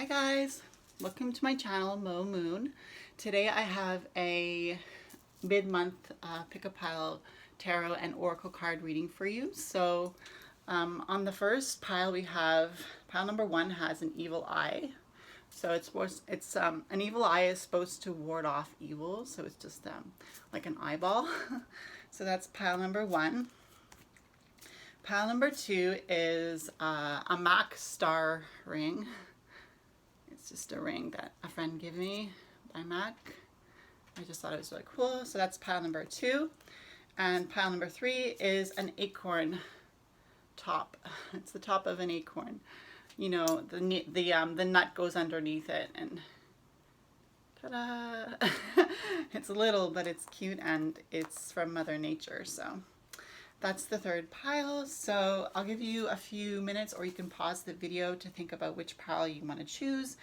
guys, welcome to my channel, Mo Moon. Today I have a mid-month pick-a-pile tarot and oracle card reading for you. So on the first pile we have, pile number 1 has an evil eye. So an evil eye is supposed to ward off evil, so it's just like an eyeball. So that's pile number 1. Pile number 2 is a MAC star ring. It's just a ring that a friend gave me by MAC. I just thought it was really cool. So that's pile number 2. And pile number 3 is an acorn top. It's the top of an acorn. You know, the nut goes underneath it, and ta-da! It's little, but it's cute, and it's from Mother Nature. So that's the third pile. So I'll give you a few minutes, or you can pause the video to think about which pile you want to choose.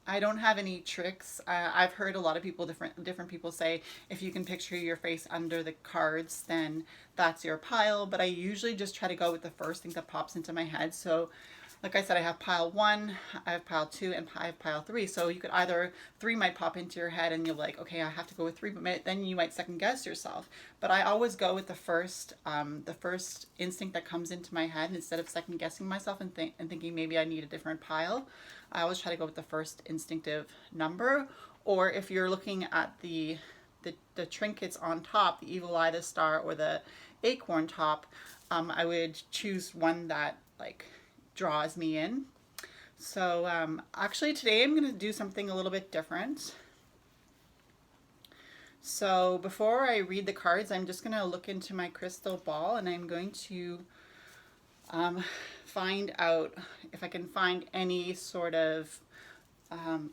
I don't have any tricks. I've heard a lot of people, different people say if you can picture your face under the cards, then that's your pile. But I usually just try to go with the first thing that pops into my head. So like I said, I have pile 1, I have pile 2, and I have pile 3. So you could either, 3 might pop into your head and you're like, okay, I have to go with 3, but then you might second guess yourself. But I always go with the first instinct that comes into my head, and instead of second guessing myself and thinking maybe I need a different pile. I always try to go with the first instinctive number. Or if you're looking at the trinkets on top, the evil eye, the star, or the acorn top, I would choose one that like draws me in. So actually today I'm going to do something a little bit different. So before I read the cards, I'm just going to look into my crystal ball, and I'm going to find out if I can find any sort of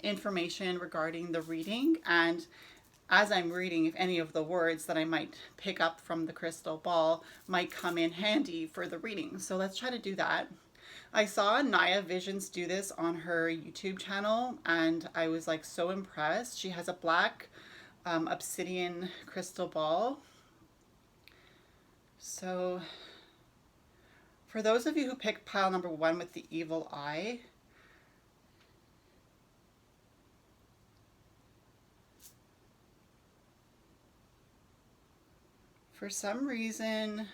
information regarding the reading, and as I'm reading, if any of the words that I might pick up from the crystal ball might come in handy for the reading. So let's try to do that. I saw Neyah Visions do this on her YouTube channel, and I was like so impressed. She has a black obsidian crystal ball. So for those of you who picked pile number 1 with the evil eye, for some reason,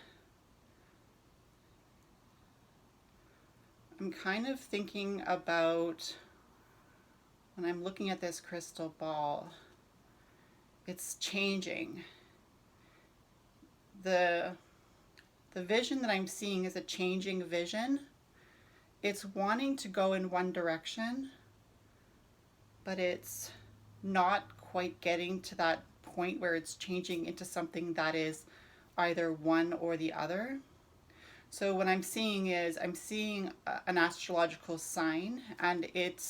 I'm kind of thinking about, when I'm looking at this crystal ball, it's changing. The vision that I'm seeing is a changing vision. It's wanting to go in one direction, but it's not quite getting to that point where it's changing into something that is either one or the other. So what I'm seeing is I'm seeing an astrological sign, and it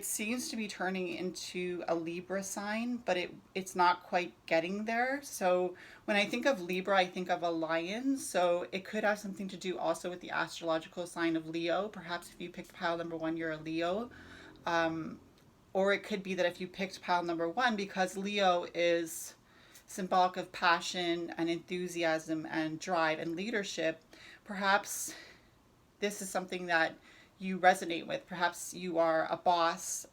seems to be turning into a Libra sign, but it's not quite getting there. So when I think of Libra, I think of a lion. So it could have something to do also with the astrological sign of Leo. Perhaps if you picked pile number 1, you're a Leo. Or it could be that if you picked pile number 1, because Leo is symbolic of passion and enthusiasm and drive and leadership, perhaps this is something that you resonate with. Perhaps you are a boss.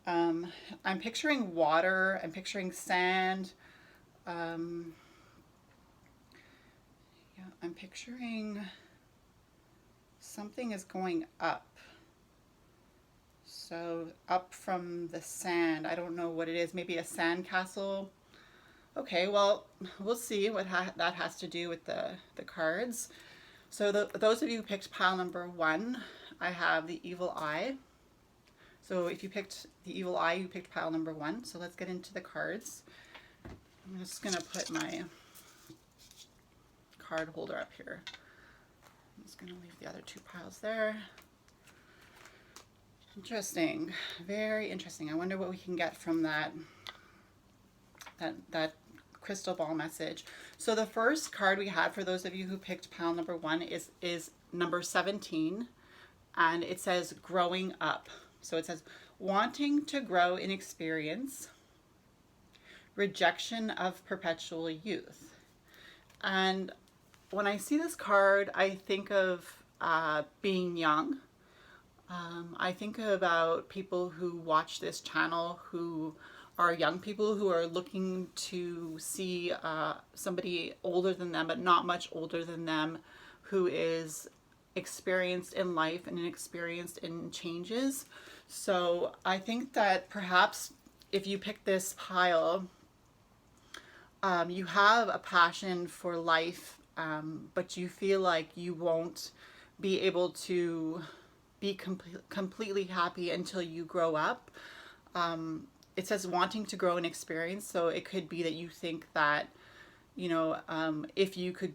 I'm picturing water, I'm picturing sand. Yeah, I'm picturing something is going up. So up from the sand, I don't know what it is, maybe a sand castle. Okay, well, we'll see what that has to do with the cards. So those of you who picked pile number 1, I have the evil eye. So if you picked the evil eye, you picked pile number 1. So let's get into the cards. I'm just going to put my card holder up here. I'm just going to leave the other 2 piles there. Interesting. Very interesting. I wonder what we can get from that crystal ball message. So the first card we had for those of you who picked pile number 1 is number 17, and it says growing up. So it says wanting to grow in experience, rejection of perpetual youth. And when I see this card, I think of being young. I think about people who watch this channel who are young people who are looking to see somebody older than them, but not much older than them, who is experienced in life and experienced in changes. So I think that perhaps if you pick this pile, you have a passion for life, but you feel like you won't be able to be completely happy until you grow up. It says wanting to grow and experience, so it could be that you think that, you know, if you could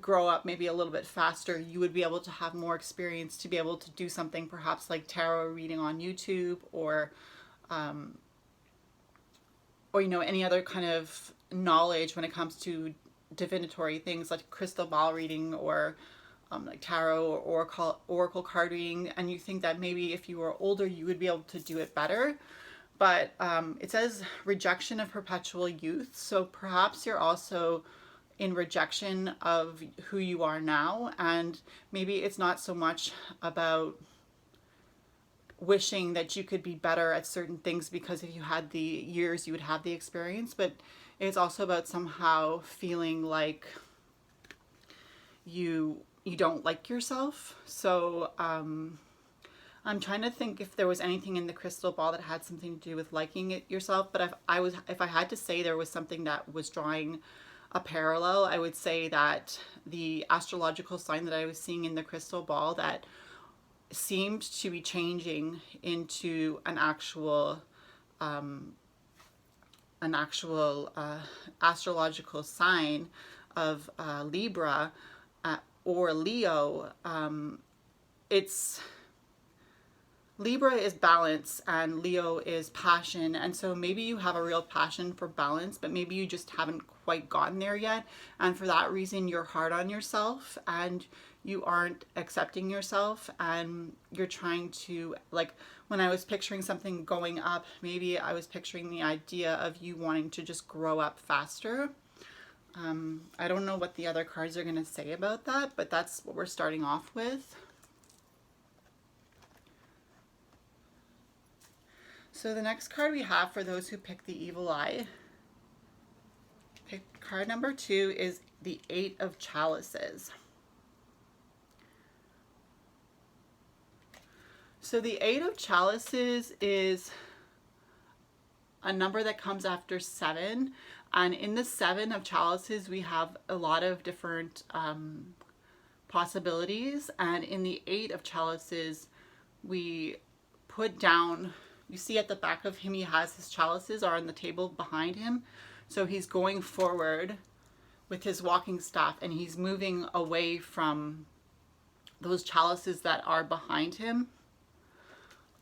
grow up maybe a little bit faster, you would be able to have more experience to be able to do something perhaps like tarot reading on YouTube, or you know, any other kind of knowledge when it comes to divinatory things like crystal ball reading, or like tarot or oracle card reading, and you think that maybe if you were older you would be able to do it better. But it says rejection of perpetual youth, so perhaps you're also in rejection of who you are now, and maybe it's not so much about wishing that you could be better at certain things because if you had the years you would have the experience, but it's also about somehow feeling like you don't like yourself. So I'm trying to think if there was anything in the crystal ball that had something to do with liking it yourself, but if I had to say there was something that was drawing a parallel, I would say that the astrological sign that I was seeing in the crystal ball that seemed to be changing into an actual astrological sign of Libra or Leo. It's Libra is balance and Leo is passion, and so maybe you have a real passion for balance, but maybe you just haven't quite gotten there yet, and for that reason you're hard on yourself and you aren't accepting yourself, and you're trying to, like, when I was picturing something going up, maybe I was picturing the idea of you wanting to just grow up faster. I don't know what the other cards are going to say about that, but that's what we're starting off with. So the next card we have for those who pick the evil eye, card number 2 is the 8 of Chalices. So the 8 of Chalices is a number that comes after 7. And in the 7 of Chalices, we have a lot of different possibilities. And in the 8 of Chalices, we put down, you see at the back of him, he has his chalices are on the table behind him. So he's going forward with his walking staff and he's moving away from those chalices that are behind him.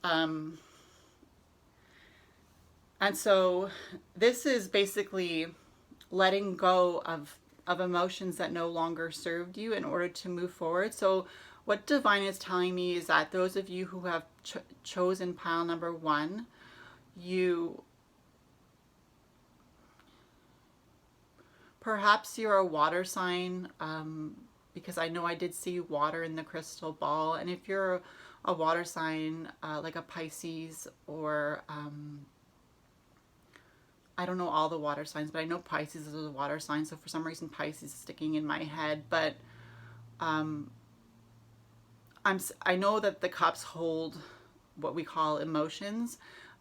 And so this is basically letting go of emotions that no longer served you in order to move forward. So what Divine is telling me is that those of you who have chosen pile number 1, perhaps you're a water sign, because I know I did see water in the crystal ball. And if you're a water sign, like a Pisces, or I don't know all the water signs, but I know Pisces is a water sign, so for some reason Pisces is sticking in my head. But I know that the cups hold what we call emotions,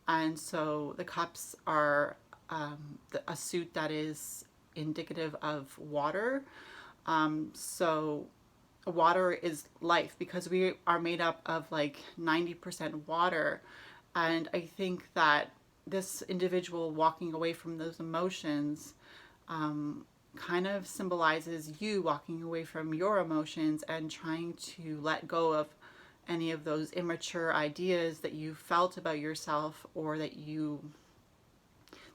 and so the cups are a suit that is indicative of water. So water is life, because we are made up of like 90% water, and I think that this individual walking away from those emotions kind of symbolizes you walking away from your emotions and trying to let go of any of those immature ideas that you felt about yourself, or that you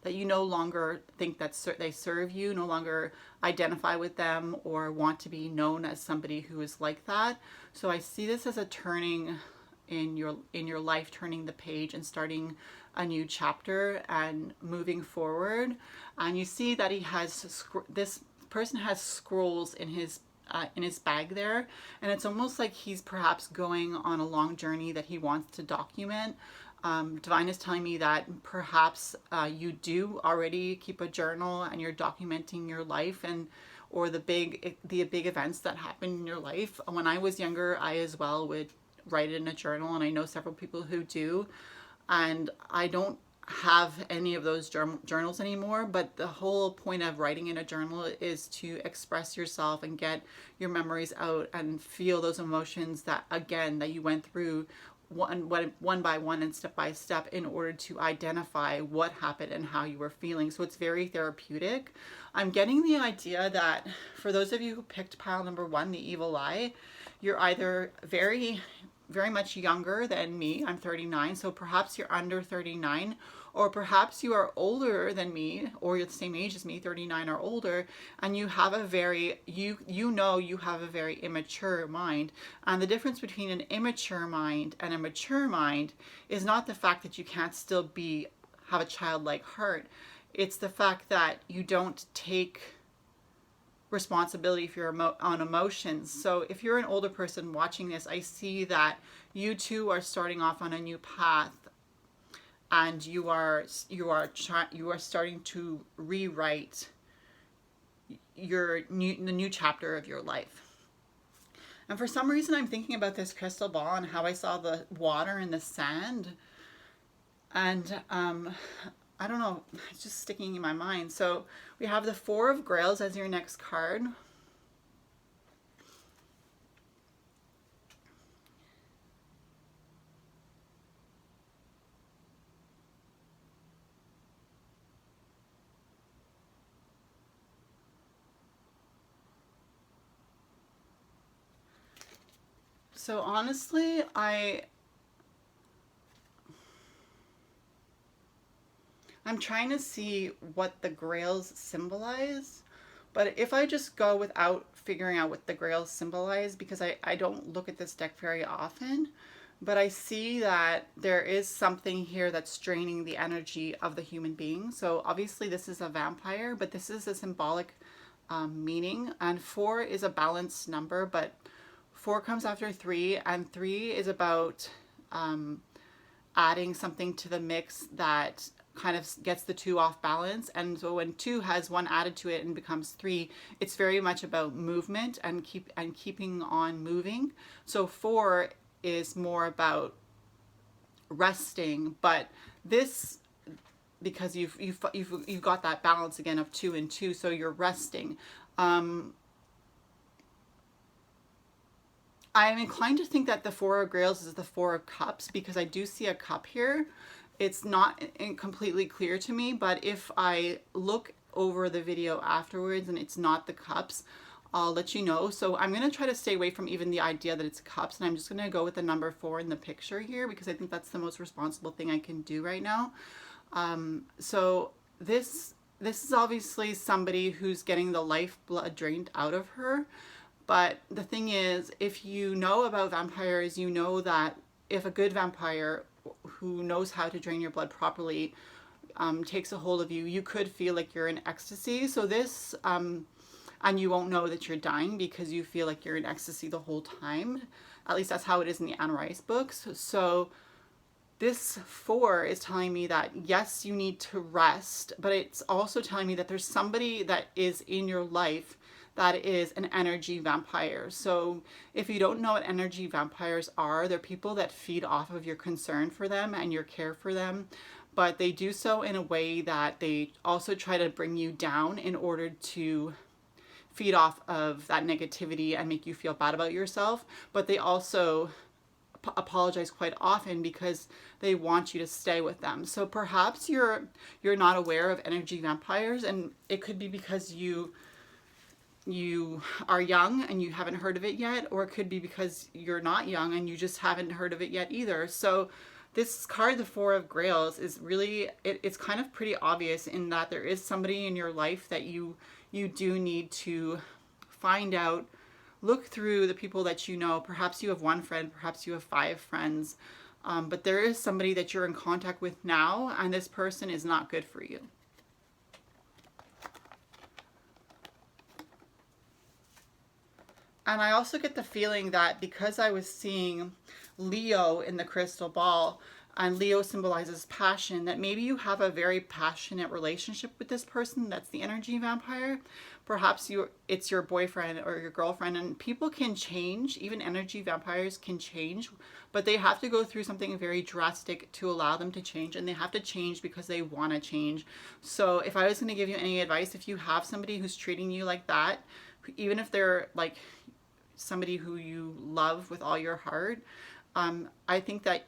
no longer think that they serve you, no longer identify with them, or want to be known as somebody who is like that. So I see this as a turning in your life, turning the page and starting a new chapter and moving forward. And you see that he has, this person has scrolls in his in his bag there, and it's almost like he's perhaps going on a long journey that he wants to document. Divine is telling me that perhaps you do already keep a journal and you're documenting your life and or the big events that happen in your life. When I was younger, I as well would write it in a journal, and I know several people who do, and I don't have any of those journals anymore, but the whole point of writing in a journal is to express yourself and get your memories out and feel those emotions that, again, that you went through one by one and step by step in order to identify what happened and how you were feeling. So it's very therapeutic. I'm getting the idea that for those of you who picked pile number 1, the evil eye, you're either very much younger than me. I'm 39, so perhaps you're under 39, or perhaps you are older than me, or you're the same age as me, 39 or older, and you have a very, you have a very immature mind. And the difference between an immature mind and a mature mind is not the fact that you can't still have a childlike heart. It's the fact that you don't take responsibility for your own emotions. So if you're an older person watching this, I see that you too are starting off on a new path, and you are starting to rewrite the new chapter of your life. And for some reason, I'm thinking about this crystal ball and how I saw the water and the sand, and I don't know, it's just sticking in my mind. So we have the 4 of Grails as your next card. So honestly, I'm trying to see what the Grails symbolize, but if I just go without figuring out what the Grails symbolize, because I don't look at this deck very often, but I see that there is something here that's draining the energy of the human being. So obviously this is a vampire, but this is a symbolic meaning, and 4 is a balanced number, but 4 comes after 3, and 3 is about adding something to the mix that kind of gets the 2 off balance. And so when 2 has 1 added to it and becomes 3, it's very much about movement and keeping on moving. So 4 is more about resting, but this, because you've got that balance again of 2 and 2, so you're resting. I'm inclined to think that the 4 of Grails is the 4 of Cups, because I do see a cup here. It's not completely clear to me, but if I look over the video afterwards and it's not the cups, I'll let you know. So I'm going to try to stay away from even the idea that it's cups, and I'm just going to go with the number 4 in the picture here, because I think that's the most responsible thing I can do right now. So this is obviously somebody who's getting the lifeblood drained out of her. But the thing is, if you know about vampires, you know that if a good vampire who knows how to drain your blood properly takes a hold of you, you could feel like you're in ecstasy. So this, and you won't know that you're dying because you feel like you're in ecstasy the whole time. At least that's how it is in the Anne Rice books. So this 4 is telling me that yes, you need to rest, but it's also telling me that there's somebody that is in your life that is an energy vampire. So if you don't know what energy vampires are, they're people that feed off of your concern for them and your care for them, but they do so in a way that they also try to bring you down in order to feed off of that negativity and make you feel bad about yourself. But they also apologize quite often because they want you to stay with them. So perhaps you're not aware of energy vampires, and it could be because you are young and you haven't heard of it yet, or it could be because you're not young and you just haven't heard of it yet either. So this card, the 4 of Grails, is really, it's kind of pretty obvious in that there is somebody in your life that you do need to find out, look through the people that you know. Perhaps you have 1 friend, perhaps you have 5 friends, but there is somebody that you're in contact with now, and this person is not good for you. And I also get the feeling that because I was seeing Leo in the crystal ball, and Leo symbolizes passion, that maybe you have a very passionate relationship with this person. That's the energy vampire. Perhaps it's your boyfriend or your girlfriend, and people can change. Even energy vampires can change, but they have to go through something very drastic to allow them to change, and they have to change because they want to change. So if I was going to give you any advice, if you have somebody who's treating you like that, even if they're like somebody who you love with all your heart, I think that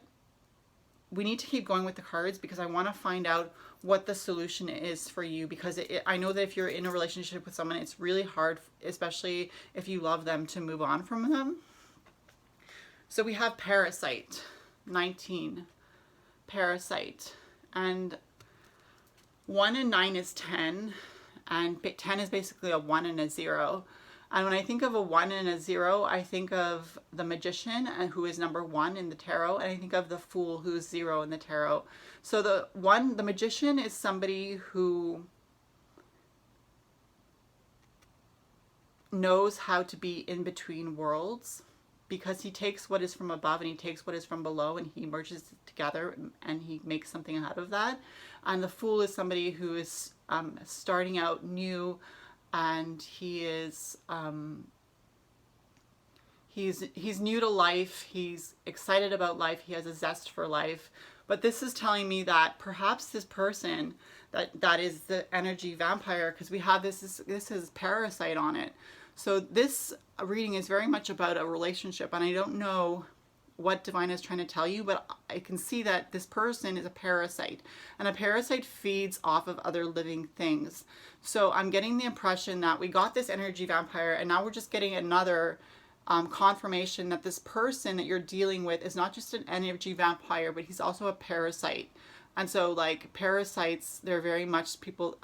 we need to keep going with the cards, because I want to find out what the solution is for you, because I know that if you're in a relationship with someone, it's really hard, especially if you love them, to move on from them. So we have Parasite, 19, Parasite, and 1 and 9 is 10, and 10 is basically a 1 and a 0. And when I think of a 1 and a 0, I think of the Magician, who is number 1 in the tarot, and I think of the Fool, who's 0 in the tarot. So the Magician is somebody who knows how to be in between worlds, because he takes what is from above and he takes what is from below and he merges it together and he makes something out of that. And the Fool is somebody who is starting out new, and he is he's new to life, he's excited about life, he has a zest for life. But this is telling me that perhaps this person that is the energy vampire, because we have this is Parasite on it. So this reading is very much about a relationship, and I don't know what Divine is trying to tell you, but I can see that this person is a parasite, and a parasite feeds off of other living things. So I'm getting the impression that we got this energy vampire, and now we're just getting another confirmation that this person that you're dealing with is not just an energy vampire, but he's also a parasite. And so, like, parasites, they're very much people,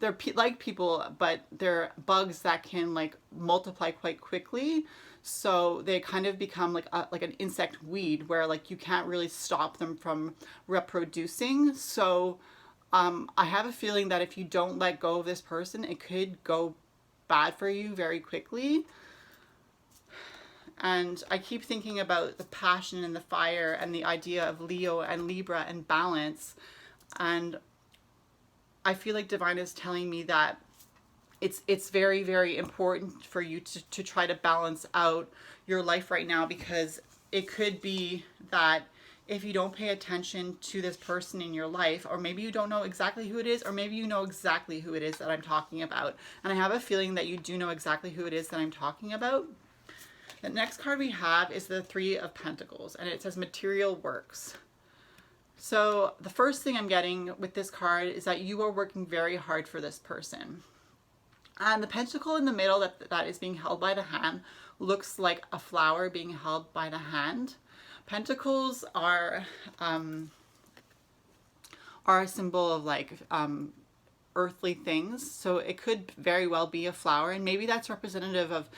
they're like people, but they're bugs that can, like, multiply quite quickly. So they kind of become like an insect weed, where, like, you can't really stop them from reproducing. So I have a feeling that if you don't let go of this person, it could go bad for you very quickly. And I keep thinking about the passion and the fire and the idea of Leo and Libra and balance. And I feel like Divine is telling me that it's very, very important for you to try to balance out your life right now, because it could be that if you don't pay attention to this person in your life, or maybe you don't know exactly who it is, or maybe you know exactly who it is that I'm talking about. And I have a feeling that you do know exactly who it is that I'm talking about. The next card we have is the 3 of Pentacles, and it says material works. So the first thing I'm getting with this card is that you are working very hard for this person. And the pentacle in the middle that is being held by the hand looks like a flower being held by the hand. Pentacles are a symbol of, like, earthly things. So it could very well be a flower, and maybe that's representative of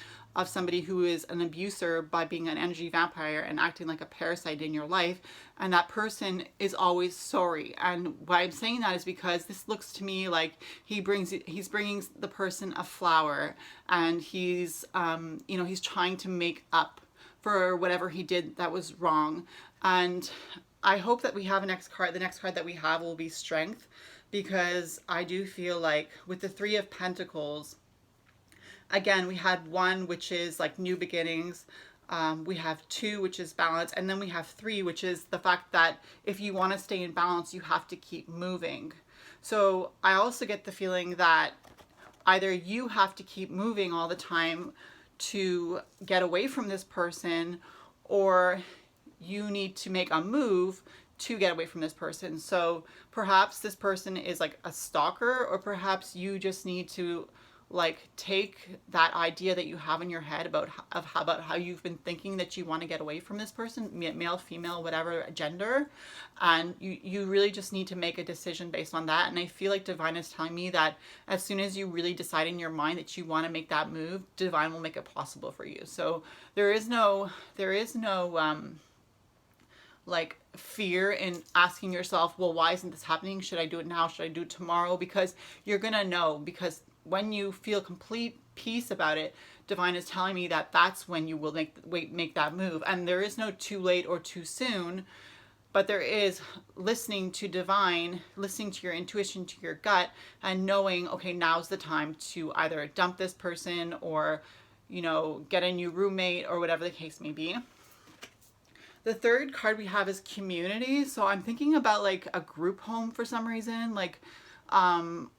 somebody who is an abuser by being an energy vampire and acting like a parasite in your life, and that person is always sorry. And why I'm saying that is because this looks to me like he's bringing the person a flower, and he's he's trying to make up for whatever he did that was wrong. And I hope that we have the next card that we have will be Strength, because I do feel like with the 3 of Pentacles, again, we had 1, which is like new beginnings. We have 2, which is balance. And then we have 3, which is the fact that if you want to stay in balance, you have to keep moving. So I also get the feeling that either you have to keep moving all the time to get away from this person, or you need to make a move to get away from this person. So perhaps this person is like a stalker, or perhaps you just need to, like, take that idea that you have in your head about how you've been thinking that you want to get away from this person, male, female, whatever gender, and you really just need to make a decision based on that. And I feel like Divine is telling me that as soon as you really decide in your mind that you want to make that move, Divine will make it possible for you. So there is no like fear in asking yourself, well, why isn't this happening? Should I do it now? Should I do it tomorrow? Because you're gonna know, because when you feel complete peace about it, divine is telling me that that's when you will make that move. And there is no too late or too soon, but there is listening to divine, listening to your intuition, to your gut, and knowing, okay, now's the time to either dump this person or, you know, get a new roommate or whatever the case may be. The third card we have is community. So I'm thinking about like a group home for some reason. Like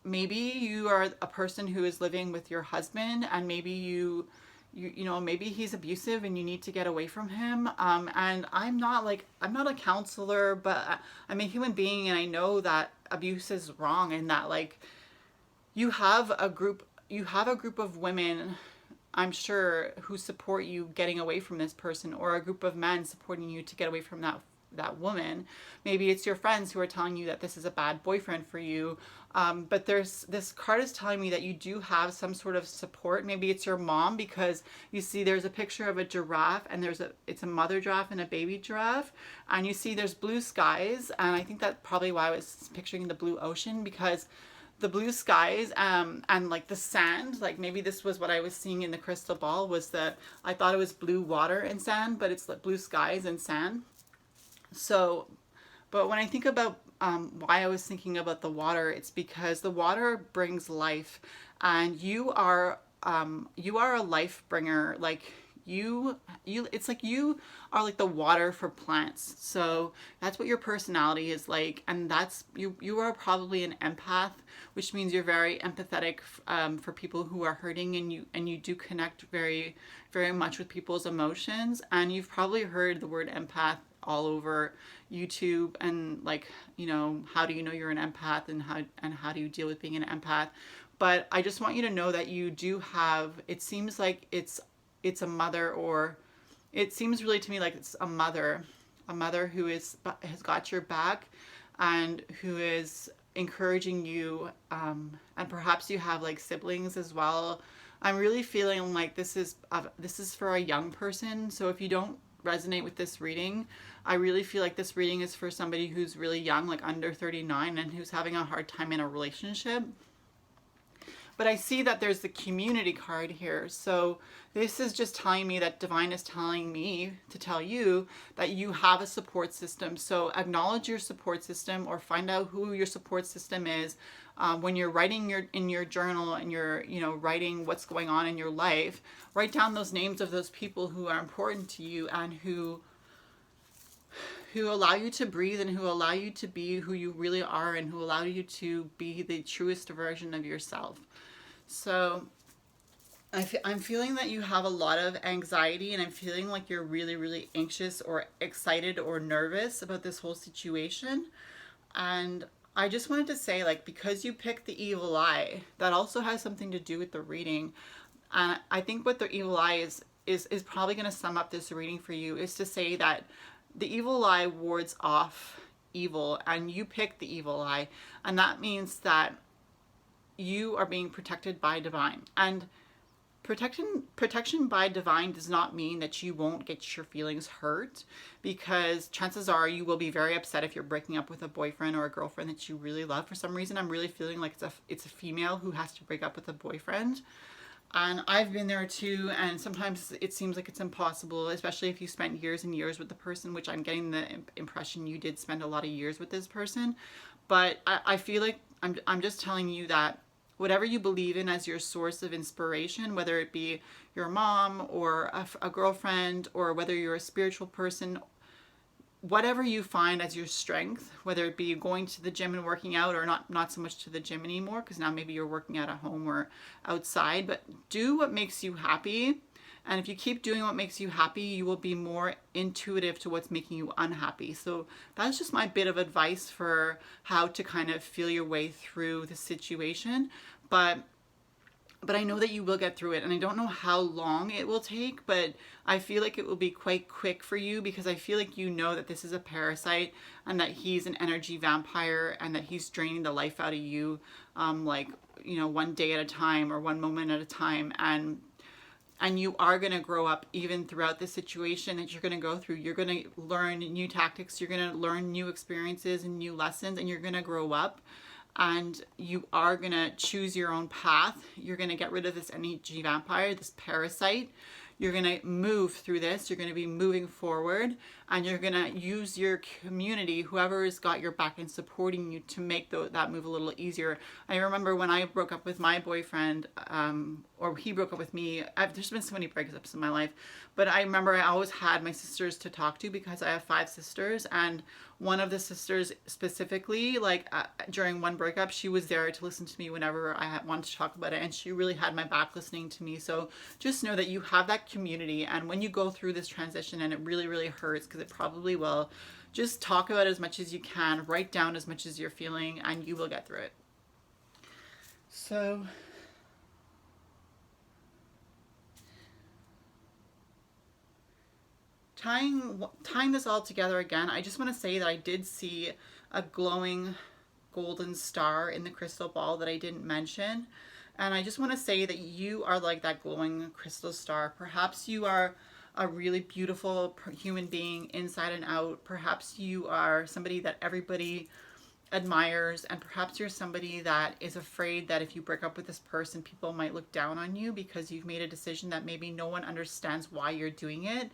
maybe you are a person who is living with your husband, and maybe you know, maybe he's abusive and you need to get away from him. And I'm not a counselor, but I'm a human being, and I know that abuse is wrong, and that like you have a group of women, I'm sure, who support you getting away from this person, or a group of men supporting you to get away from that woman. Maybe it's your friends who are telling you that this is a bad boyfriend for you. But this card is telling me that you do have some sort of support. Maybe it's your mom, because you see there's a picture of a giraffe, and it's a mother giraffe and a baby giraffe, and you see there's blue skies, and I think that's probably why I was picturing the blue ocean, because the blue skies and like the sand, like maybe this was what I was seeing in the crystal ball, was that I thought it was blue water and sand, but it's like blue skies and sand. So, but when I think about why I was thinking about the water, it's because the water brings life, and you are a life bringer. Like it's like you are like the water for plants. So that's what your personality is like, and that's you are probably an empath, which means you're very empathetic for people who are hurting, and you do connect very, very much with people's emotions. And you've probably heard the word empath all over YouTube, and like, you know, how do you know you're an empath, and how do you deal with being an empath? But I just want you to know that you do have, it seems like it's a mother, or it seems really to me like it's a mother who has got your back, and who is encouraging you, and perhaps you have like siblings as well. I'm really feeling like this is for a young person. So if you don't resonate with this reading, I really feel like this reading is for somebody who's really young, like under 39, and who's having a hard time in a relationship. But I see that there's the community card here. So this is just telling me that divine is telling me to tell you that you have a support system. So acknowledge your support system, or find out who your support system is. When you're writing in your journal, and you're, you know, writing what's going on in your life, write down those names of those people who are important to you, and who allow you to breathe, and who allow you to be who you really are, and who allow you to be the truest version of yourself. So I'm feeling that you have a lot of anxiety, and I'm feeling like you're really, really anxious or excited or nervous about this whole situation. And I just wanted to say, like, because you picked the evil eye, that also has something to do with the reading. And I think what the evil eye is probably going to sum up this reading for you, is to say that the evil eye wards off evil, and you picked the evil eye, and that means that you are being protected by divine. And protection by divine does not mean that you won't get your feelings hurt, because chances are you will be very upset if you're breaking up with a boyfriend or a girlfriend that you really love. For some reason, I'm really feeling like it's a female who has to break up with a boyfriend. And I've been there too, and sometimes it seems like it's impossible, especially if you spent years and years with the person, which I'm getting the impression you did spend a lot of years with this person. But I feel like I'm just telling you that whatever you believe in as your source of inspiration, whether it be your mom or a girlfriend, or whether you're a spiritual person, whatever you find as your strength, whether it be going to the gym and working out, or not so much to the gym anymore, because now maybe you're working out at home or outside, but do what makes you happy. And if you keep doing what makes you happy, you will be more intuitive to what's making you unhappy. So that's just my bit of advice for how to kind of feel your way through the situation. But I know that you will get through it, and I don't know how long it will take, but I feel like it will be quite quick for you, because I feel like you know that this is a parasite, and that he's an energy vampire, and that he's draining the life out of you, like, you know, one day at a time, or one moment at a time. And you are going to grow up even throughout the situation that you're going to go through. You're going to learn new tactics. You're going to learn new experiences and new lessons, and you're going to grow up. and you are going to choose your own path. You're going to get rid of this energy vampire, this parasite. You're going to move through this. You're going to be moving forward, and you're going to use your community, whoever has got your back and supporting you, to make that move a little easier. I remember when I broke up with my boyfriend, or he broke up with me. There's been so many breakups in my life, but I remember I always had my sisters to talk to, because I have 5 sisters, and one of the sisters specifically, like during one breakup, she was there to listen to me whenever I wanted to talk about it, and she really had my back listening to me. So just know that you have that community, and when you go through this transition and it really, really hurts, because it probably will, just talk about it as much as you can, write down as much as you're feeling, and you will get through it. So tying this all together again, I just want to say that I did see a glowing golden star in the crystal ball that I didn't mention. And I just want to say that you are like that glowing crystal star. Perhaps you are a really beautiful human being inside and out. Perhaps you are somebody that everybody admires, and perhaps you're somebody that is afraid that if you break up with this person, people might look down on you because you've made a decision that maybe no one understands why you're doing it.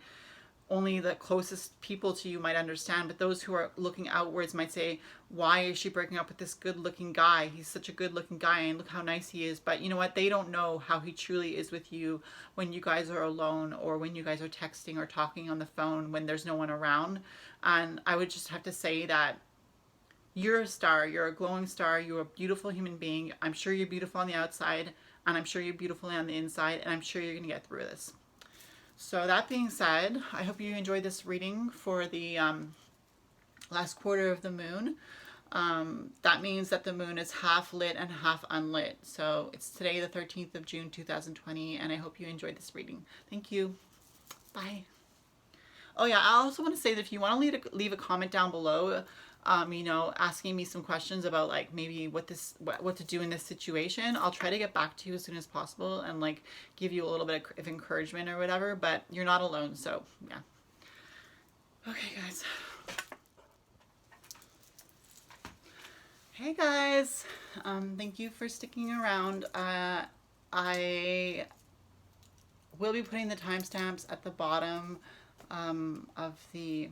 Only the closest people to you might understand, but those who are looking outwards might say, why is she breaking up with this good looking guy? He's such a good looking guy, and look how nice he is. But you know what? They don't know how he truly is with you when you guys are alone, or when you guys are texting or talking on the phone when there's no one around. And I would just have to say that you're a star. You're a glowing star. You're a beautiful human being. I'm sure you're beautiful on the outside, and I'm sure you're beautiful on the inside, and I'm sure you're going to get through this. So that being said, I hope you enjoyed this reading for the last quarter of the moon. That means that the moon is half lit and half unlit. So it's today, the 13th of June, 2020, and I hope you enjoyed this reading. Thank you. Bye. Oh yeah, I also want to say that if you want to leave a comment down below, you know, asking me some questions about like maybe what to do in this situation, I'll try to get back to you as soon as possible and like give you a little bit of encouragement or whatever, but you're not alone. So yeah. Okay guys. Hey guys. Thank you for sticking around. I will be putting the timestamps at the bottom of the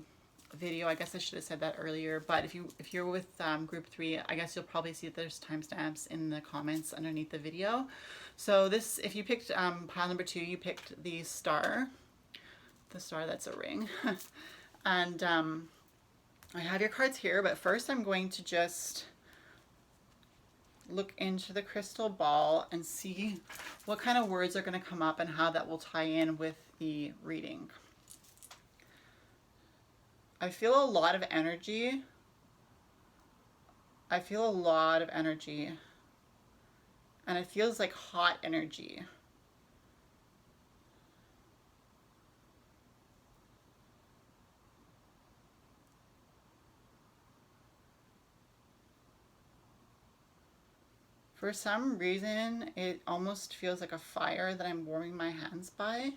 video. I guess I should have said that earlier, but if you're with group 3, I guess you'll probably see that there's timestamps in the comments underneath the video. So this, if you picked pile number 2, you picked the star that's a ring. And I have your cards here, but first I'm going to just look into the crystal ball and see what kind of words are going to come up and how that will tie in with the reading. I feel a lot of energy. I feel a lot of energy. And it feels like hot energy. For some reason, it almost feels like a fire that I'm warming my hands by.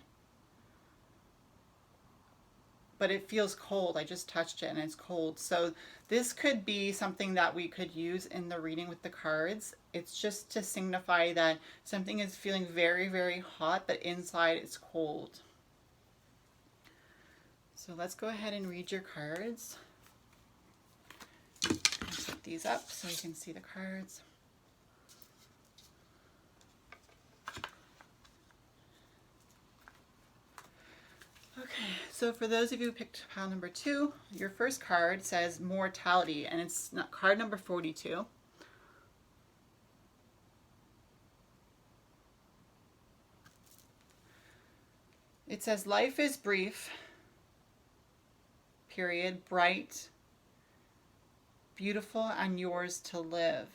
But it feels cold. I just touched it and it's cold. So this could be something that we could use in the reading with the cards. It's just to signify that something is feeling very, very hot, but inside it's cold. So let's go ahead and read your cards. I'll set these up so you can see the cards. Okay, so for those of you who picked pile number 2, your first card says mortality, and it's not card number 42. It says life is brief, period, bright, beautiful, and yours to live.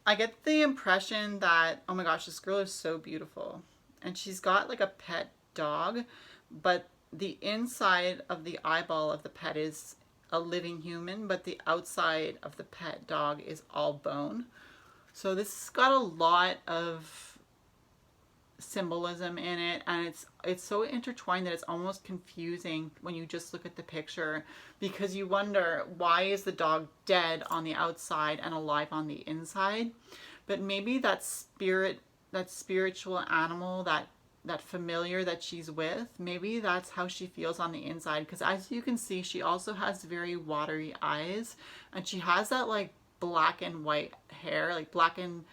I get the impression that, oh my gosh, this girl is so beautiful. And she's got like a pet dog, but the inside of the eyeball of the pet is a living human, but the outside of the pet dog is all bone. So this has got a lot of symbolism in it, and it's so intertwined that it's almost confusing when you just look at the picture, because you wonder, why is the dog dead on the outside and alive on the inside? But maybe that spirit, that spiritual animal, that familiar that she's with, maybe that's how she feels on the inside. Because as you can see, she also has very watery eyes, and she has that like black and white hair, like black and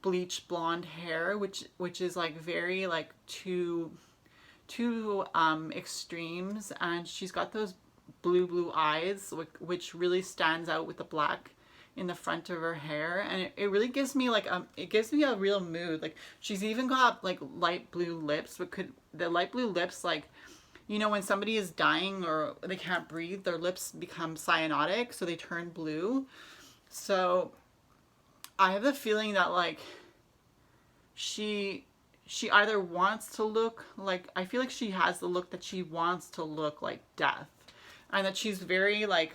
bleach blonde hair, which is like very like two extremes, and she's got those blue eyes, which really stands out with the black in the front of her hair, and it really gives me like it gives me a real mood. Like she's even got like light blue lips, but the light blue lips, like, you know, when somebody is dying or they can't breathe, their lips become cyanotic, so they turn blue. So I have the feeling that like she either wants to look like, I feel like she has the look that she wants to look like death, and that she's very like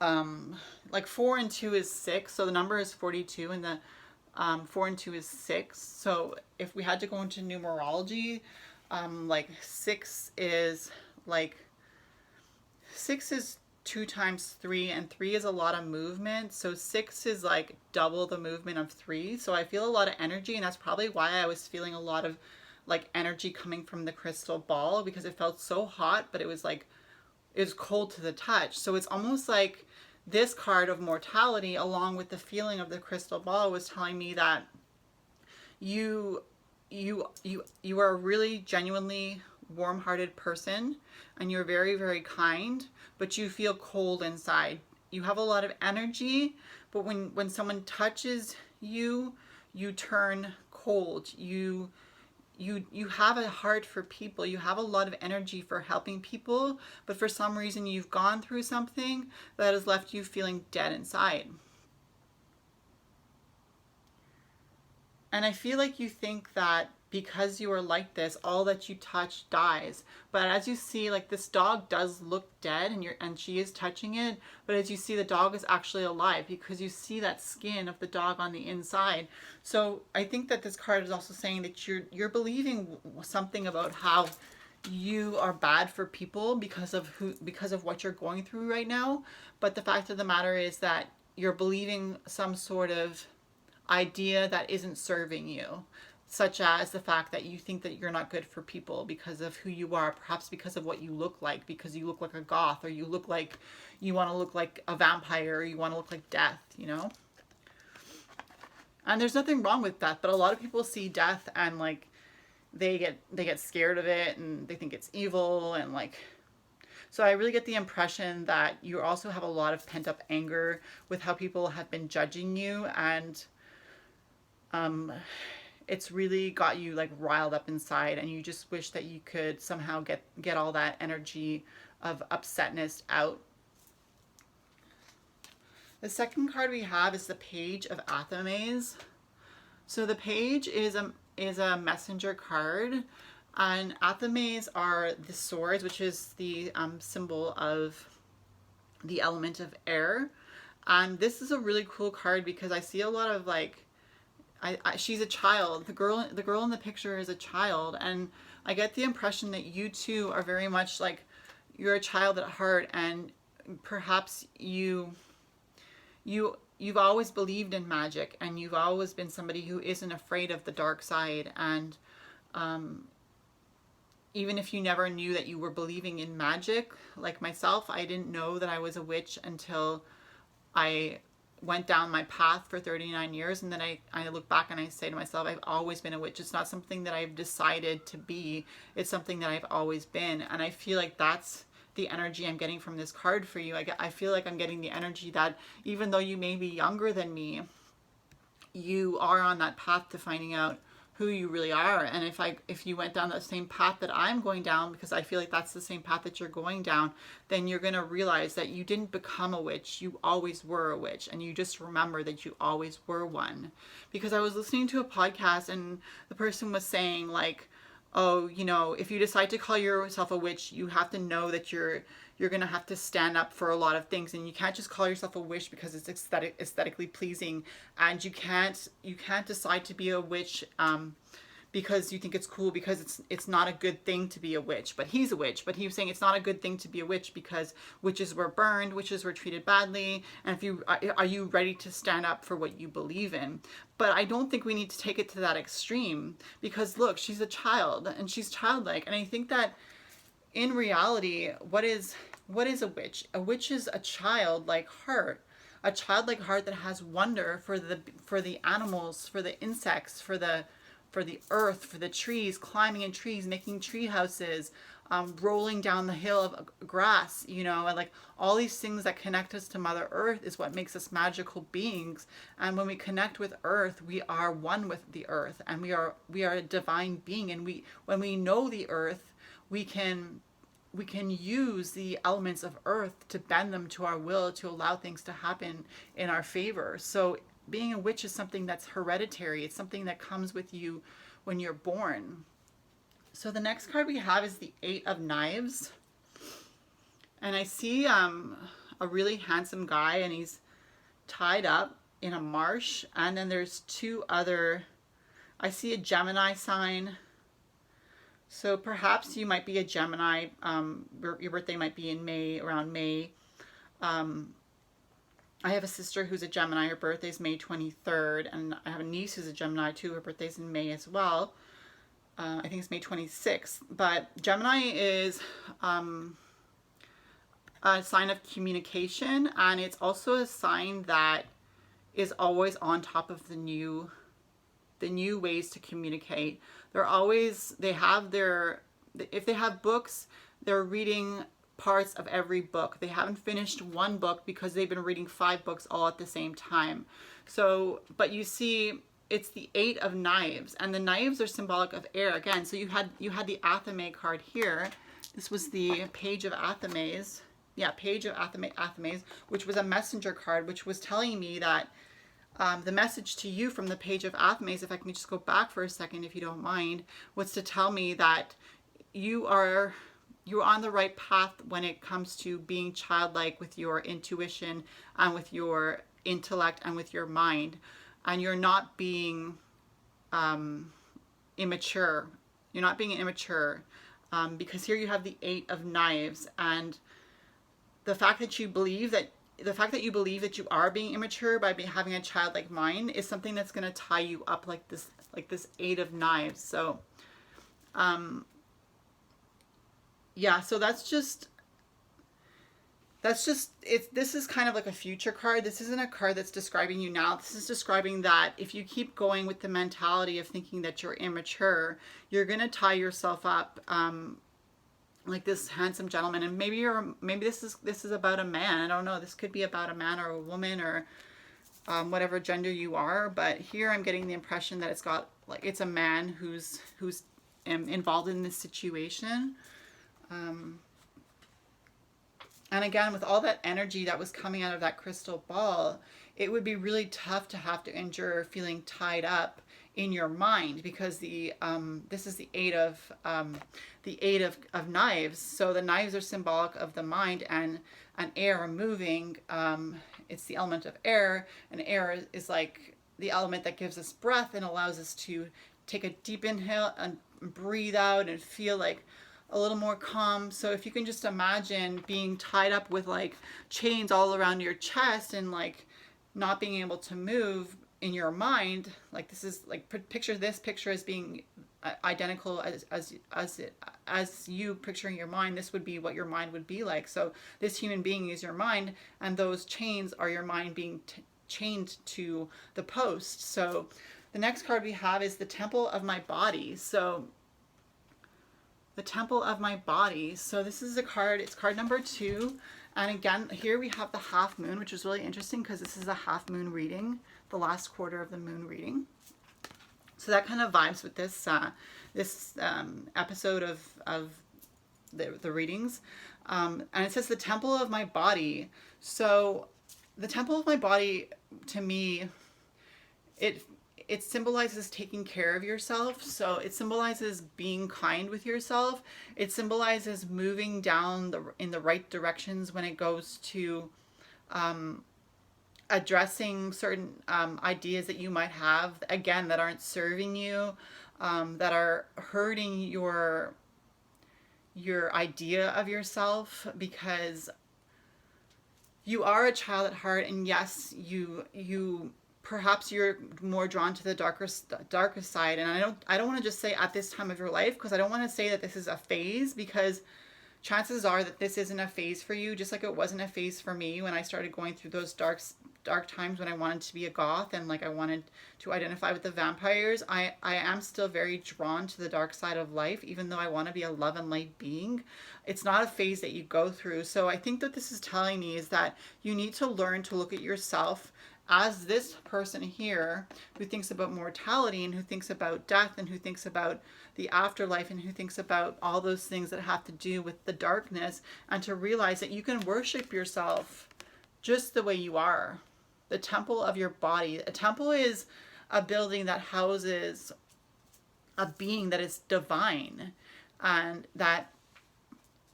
4 and 2 is 6, so the number is 42, and the 4 and 2 is 6. So if we had to go into numerology, like 6 is 2 times 3, and 3 is a lot of movement, so 6 is like double the movement of 3. So I feel a lot of energy, and that's probably why I was feeling a lot of like energy coming from the crystal ball, because it felt so hot, but it was like, it was cold to the touch. So it's almost like this card of mortality, along with the feeling of the crystal ball, was telling me that you are a really genuinely warm-hearted person, and you're very, very kind, but you feel cold inside. You have a lot of energy, but when someone touches you, you turn cold. You have a heart for people. You have a lot of energy for helping people, but for some reason you've gone through something that has left you feeling dead inside. And I feel like you think that because you are like this, all that you touch dies. But as you see, like, this dog does look dead, and she is touching it, but as you see, the dog is actually alive, because you see that skin of the dog on the inside. So I think that this card is also saying that you're believing something about how you are bad for people because of what you're going through right now. But the fact of the matter is that you're believing some sort of idea that isn't serving you, such as the fact that you think that you're not good for people because of who you are, perhaps because of what you look like, because you look like a goth, or you look like, you want to look like a vampire, or you want to look like death, you know? And there's nothing wrong with death, but a lot of people see death and like they get scared of it, and they think it's evil, and like, so I really get the impression that you also have a lot of pent-up anger with how people have been judging you, and it's really got you like riled up inside, and you just wish that you could somehow get all that energy of upsetness out. The second card we have is the Page of Athames. So the Page is a messenger card, and Athames are the swords, which is the symbol of the element of air. And this is a really cool card because I see a lot of like, she's a child. The girl in the picture is a child, and I get the impression that you two are very much like, you're a child at heart, and perhaps you've always believed in magic, and you've always been somebody who isn't afraid of the dark side. And even if you never knew that you were believing in magic, like myself, I didn't know that I was a witch until I went down my path for 39 years, and then I look back and I say to myself, I've always been a witch. It's not something that I've decided to be, it's something that I've always been. And I feel like that's the energy I'm getting from this card for you. I feel like I'm getting the energy that even though you may be younger than me, you are on that path to finding out who you really are. And if you went down that same path that I'm going down, because I feel like that's the same path that you're going down, then you're going to realize that you didn't become a witch. You always were a witch, and you just remember that you always were one. Because I was listening to a podcast, and the person was saying like, oh, you know, if you decide to call yourself a witch, you have to know that you're going to have to stand up for a lot of things, and you can't just call yourself a witch because it's aesthetically pleasing, and you can't decide to be a witch because you think it's cool, because it's not a good thing to be a witch. But he's a witch, but he was saying it's not a good thing to be a witch because witches were burned, witches were treated badly, and if you are you ready to stand up for what you believe in? But I don't think we need to take it to that extreme, because look, she's a child and she's childlike, and I think that in reality, what is a witch? A witch is a childlike heart. A childlike heart that has wonder for the animals, for the insects, for the earth, for the trees, climbing in trees, making tree houses, rolling down the hill of grass, you know, and like all these things that connect us to Mother Earth is what makes us magical beings. And when we connect with Earth, we are one with the Earth, and we are a divine being. And when we know the Earth, we can use the elements of Earth to bend them to our will, to allow things to happen in our favor. So being a witch is something that's hereditary. It's something that comes with you when you're born. So the next card we have is the Eight of Knives. And I see a really handsome guy, and he's tied up in a marsh. And then there's two other, I see a Gemini sign. So perhaps you might be a Gemini. Your birthday might be in May, around May. I have a sister who's a Gemini. Her birthday's May 23rd. And I have a niece who's a Gemini too. Her birthday's in May as well. I think it's May 26th. But Gemini is a sign of communication. And it's also a sign that is always on top of the new ways to communicate. If they have books, they're reading parts of every book. They haven't finished one book because they've been reading 5 books all at the same time. So, but you see, it's the Eight of Knives, and the knives are symbolic of air again. So you had the Athame card here. This was the Page of Athames. Yeah, Page of Athames, which was a messenger card, which was telling me that the message to you from the Page of Athames, if I can just go back for a second, if you don't mind, was to tell me that you're on the right path when it comes to being childlike with your intuition and with your intellect and with your mind, and you're not being immature. You're not being immature because here you have the Eight of Knives, and the fact that you believe that you are being immature by having a childlike mind is something that's going to tie you up like this Eight of Knives. So, yeah, so that's just it. This is kind of like a future card. This isn't a card that's describing you now. This is describing that if you keep going with the mentality of thinking that you're immature, you're going to tie yourself up like this handsome gentleman. And maybe this is about a man. I don't know. This could be about a man or a woman or whatever gender you are. But here I'm getting the impression that it's a man who's involved in this situation. And again, with all that energy that was coming out of that crystal ball, it would be really tough to have to endure feeling tied up in your mind, because this is the Eight of Knives. So the knives are symbolic of the mind and air moving. It's the element of air, and air is like the element that gives us breath and allows us to take a deep inhale and breathe out and feel like a little more calm. So if you can just imagine being tied up with like chains all around your chest and like not being able to move in your mind, like this is like picture as being identical as you picturing your mind. This would be what your mind would be like. So this human being is your mind, and those chains are your mind being chained to the post. So the next card we have is the Temple of My Body. So the Temple of My Body. So this is a card, it's card number 2. And again, here we have the half moon, which is really interesting because this is a half moon reading, the last quarter of the moon reading. So that kind of vibes with this episode of the readings. And it says the Temple of My Body. So the Temple of My Body, to me, it symbolizes taking care of yourself. So it symbolizes being kind with yourself. It symbolizes moving down in the right directions when it goes to addressing certain ideas that you might have, again, that aren't serving you, that are hurting your idea of yourself, because you are a child at heart, and yes, you perhaps you're more drawn to the darker side. And I don't want to just say at this time of your life, because I don't want to say that this is a phase, because chances are that this isn't a phase for you, just like it wasn't a phase for me when I started going through those dark times when I wanted to be a goth and like I wanted to identify with the vampires. I am still very drawn to the dark side of life, even though I want to be a love and light being. It's not a phase that you go through. So I think that this is telling me is that you need to learn to look at yourself as this person here who thinks about mortality and who thinks about death and who thinks about the afterlife and who thinks about all those things that have to do with the darkness, and to realize that you can worship yourself just the way you are. The temple of your body. A temple is a building that houses a being that is divine, and that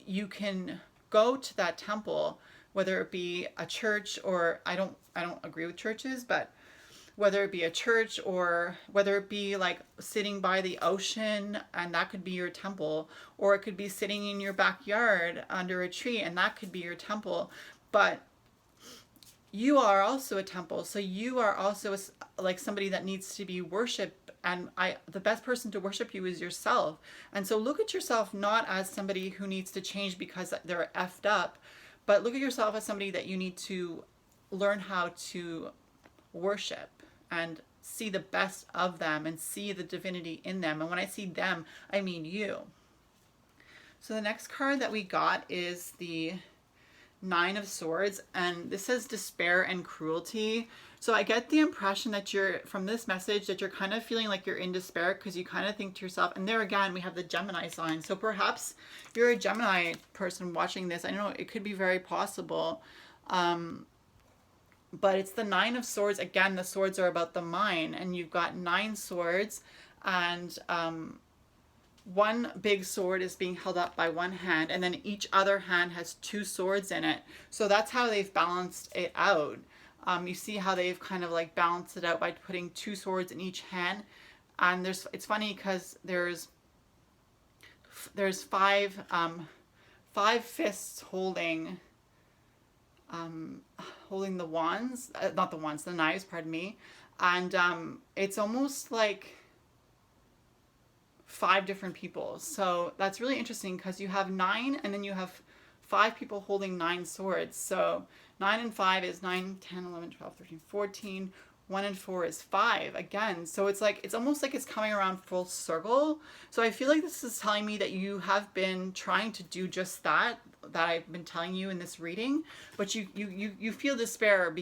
you can go to that temple, whether it be a church or I don't agree with churches, but whether it be a church or whether it be like sitting by the ocean, and that could be your temple, or it could be sitting in your backyard under a tree, and that could be your temple. But you are also a temple, so you are also like somebody that needs to be worshipped, and the best person to worship you is yourself. And so look at yourself not as somebody who needs to change because they're effed up, but look at yourself as somebody that you need to learn how to worship and see the best of them and see the divinity in them. And when I see them, I mean you. So the next card that we got is the Nine of Swords, and this says despair and cruelty. So I get the impression that from this message, that you're kind of feeling like you're in despair because you kind of think to yourself, and there again, we have the Gemini sign. So perhaps you're a Gemini person watching this. I don't know, it could be very possible. But it's the Nine of Swords. Again, the swords are about the mind, and you've got 9 swords, and one big sword is being held up by one hand, and then each other hand has 2 swords in it. So that's how they've balanced it out. You see how they've kind of like balanced it out by putting 2 swords in each hand. And it's funny because there's 5 fists holding the wands, not the wands, the knives, pardon me. And it's almost like 5 different people. So that's really interesting because you have 9 and then you have 5 people holding 9 swords. So 9 and 5 is 9, 10, 11, 12, 13, 14. 1 and 4 is 5 again. So it's almost like it's coming around full circle. So I feel like this is telling me that you have been trying to do just that I've been telling you in this reading, but you feel despair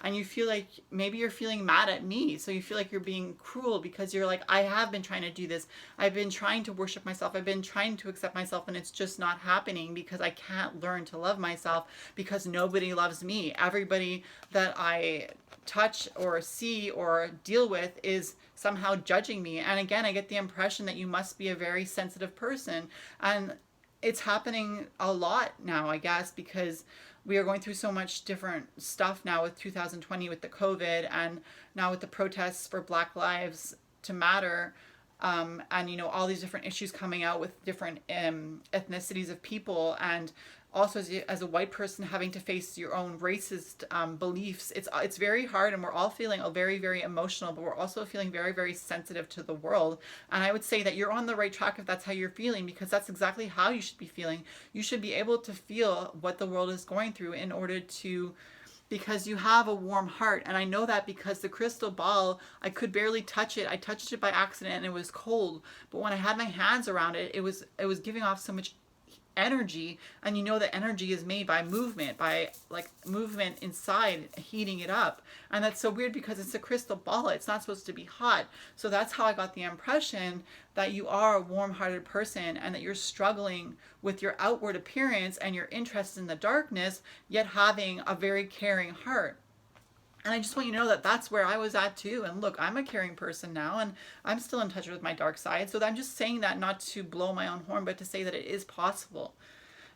and you feel like maybe you're feeling mad at me. So you feel like you're being cruel because you're like, I have been trying to do this. I've been trying to worship myself. I've been trying to accept myself, and it's just not happening because I can't learn to love myself because nobody loves me. Everybody that I touch or see or deal with is somehow judging me. And again, I get the impression that you must be a very sensitive person, and it's happening a lot now, I guess, because we are going through so much different stuff now with 2020 with the COVID, and now with the protests for Black Lives to Matter, and all these different issues coming out with different ethnicities of people, and also as a white person having to face your own racist beliefs. It's very hard, and we're all feeling very, very emotional, but we're also feeling very, very sensitive to the world. And I would say that you're on the right track if that's how you're feeling, because that's exactly how you should be feeling. You should be able to feel what the world is going through in order to, because you have a warm heart. And I know that because the crystal ball, I could barely touch it. I touched it by accident and it was cold, but when I had my hands around it, it was giving off so much energy. And that energy is made by movement, by like movement inside heating it up. And that's so weird because it's a crystal ball, it's not supposed to be hot. So that's how I got the impression that you are a warm-hearted person, and that you're struggling with your outward appearance and your interest in the darkness, yet having a very caring heart. And I just want you to know that that's where I was at too. And look, I'm a caring person now, and I'm still in touch with my dark side. So I'm just saying that not to blow my own horn, but to say that it is possible.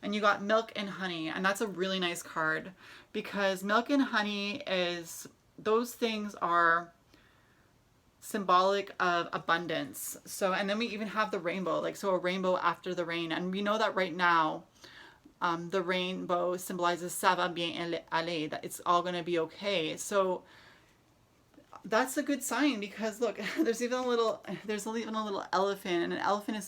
And you got milk and honey, and that's a really nice card, because milk and honey is, those things are symbolic of abundance. So, and then we even have the rainbow, like, so a rainbow after the rain. And we know that right now, the rainbow symbolizes ça va bien aller, that it's all going to be okay. So that's a good sign, because look, there's even a little elephant, and an elephant is